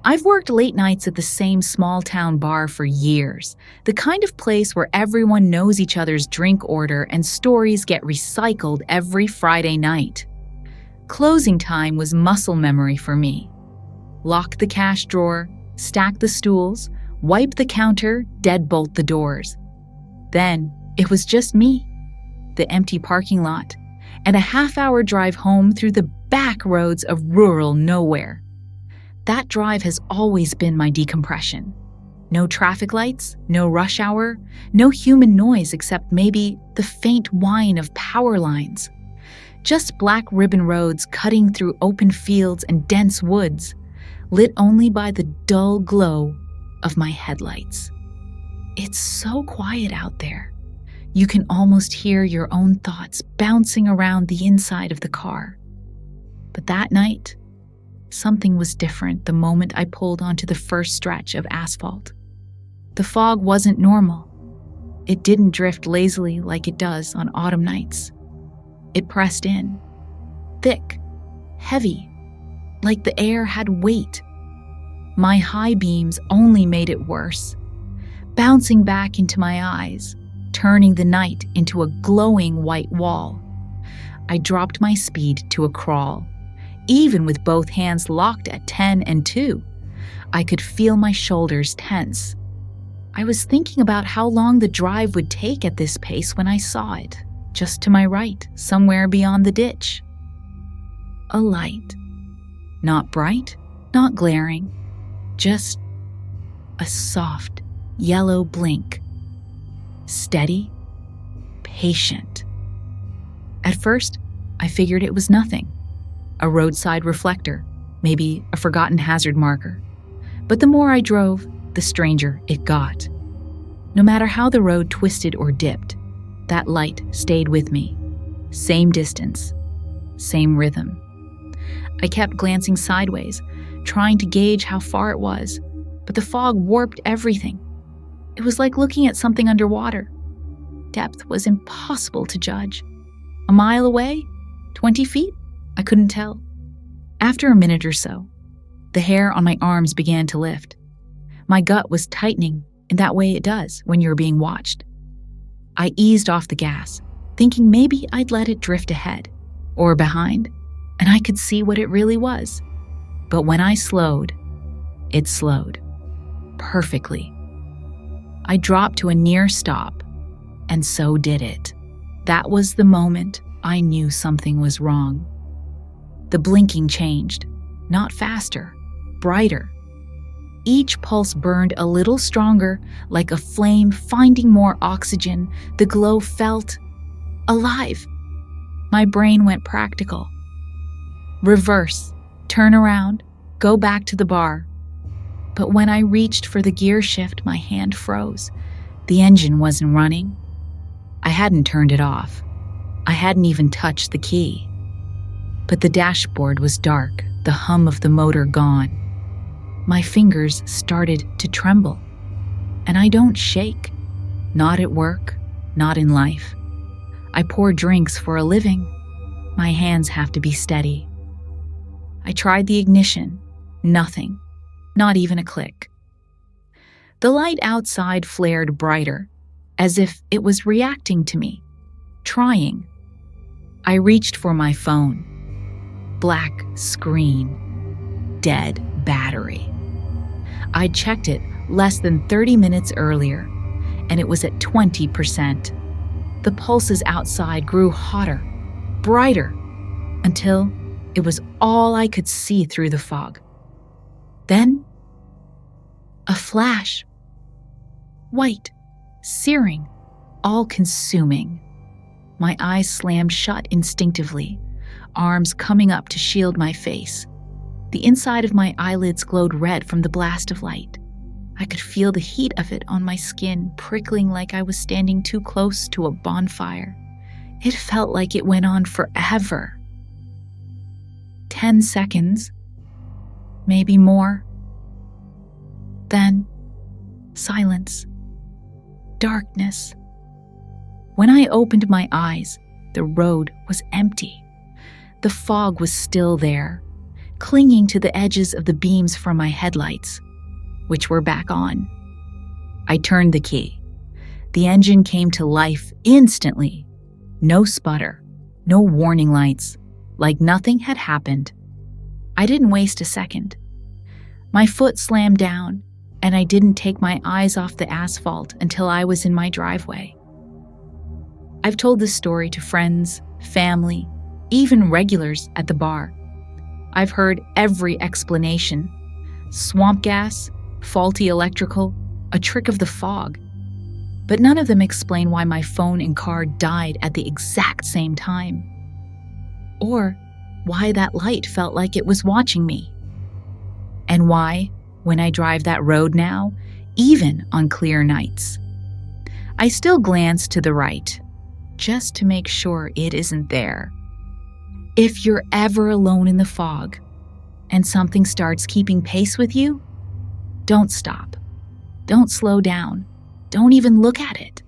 I've worked late nights at the same small-town bar for years, the kind of place where everyone knows each other's drink order and stories get recycled every Friday night. Closing time was muscle memory for me. Lock the cash drawer, stack the stools, wipe the counter, deadbolt the doors. Then it was just me, the empty parking lot, and a half-hour drive home through the back roads of rural nowhere. That drive has always been my decompression. No traffic lights, no rush hour, no human noise except maybe the faint whine of power lines. Just black ribbon roads cutting through open fields and dense woods, lit only by the dull glow of my headlights. It's so quiet out there. You can almost hear your own thoughts bouncing around the inside of the car. But that night, something was different the moment I pulled onto the first stretch of asphalt. The fog wasn't normal. It didn't drift lazily like it does on autumn nights. It pressed in, thick, heavy, like the air had weight. My high beams only made it worse, bouncing back into my eyes, turning the night into a glowing white wall. I dropped my speed to a crawl. Even with both hands locked at 10 and 2, I could feel my shoulders tense. I was thinking about how long the drive would take at this pace when I saw it, just to my right, somewhere beyond the ditch. A light. Not bright, not glaring, just a soft, yellow blink. Steady, patient. At first, I figured it was nothing. A roadside reflector, maybe a forgotten hazard marker. But the more I drove, the stranger it got. No matter how the road twisted or dipped, that light stayed with me. Same distance, same rhythm. I kept glancing sideways, trying to gauge how far it was, but the fog warped everything. It was like looking at something underwater. Depth was impossible to judge. A mile away? 20 feet? I couldn't tell. After a minute or so, the hair on my arms began to lift. My gut was tightening in that way it does when you're being watched. I eased off the gas, thinking maybe I'd let it drift ahead or behind, and I could see what it really was. But when I slowed, it slowed. Perfectly. I dropped to a near stop, and so did it. That was the moment I knew something was wrong. The blinking changed, not faster, brighter. Each pulse burned a little stronger, like a flame finding more oxygen. The glow felt alive. My brain went practical. Reverse, turn around, go back to the bar. But when I reached for the gear shift, my hand froze. The engine wasn't running. I hadn't turned it off. I hadn't even touched the key. But the dashboard was dark, the hum of the motor gone. My fingers started to tremble. And I don't shake. Not at work, not in life. I pour drinks for a living. My hands have to be steady. I tried the ignition. Nothing. Not even a click. The light outside flared brighter, as if it was reacting to me, trying. I reached for my phone. Black screen. Dead battery. I'd checked it less than 30 minutes earlier, and it was at 20%. The pulses outside grew hotter, brighter, until it was all I could see through the fog. Then, a flash. White, searing, all-consuming. My eyes slammed shut instinctively, arms coming up to shield my face. The inside of my eyelids glowed red from the blast of light. I could feel the heat of it on my skin, prickling like I was standing too close to a bonfire. It felt like it went on forever. 10 seconds, maybe more. Then, silence. Darkness. When I opened my eyes, the road was empty. The fog was still there. clinging to the edges of the beams from my headlights, which were back on. I turned the key. The engine came to life instantly. No sputter, no warning lights, like nothing had happened. I didn't waste a second. My foot slammed down, and I didn't take my eyes off the asphalt until I was in my driveway. I've told this story to friends, family, even regulars at the bar. I've heard every explanation: swamp gas, faulty electrical, a trick of the fog. But none of them explain why my phone and car died at the exact same time. Or why that light felt like it was watching me. And why, when I drive that road now, even on clear nights, I still glance to the right, just to make sure it isn't there. If you're ever alone in the fog, and something starts keeping pace with you, don't stop. Don't slow down. Don't even look at it.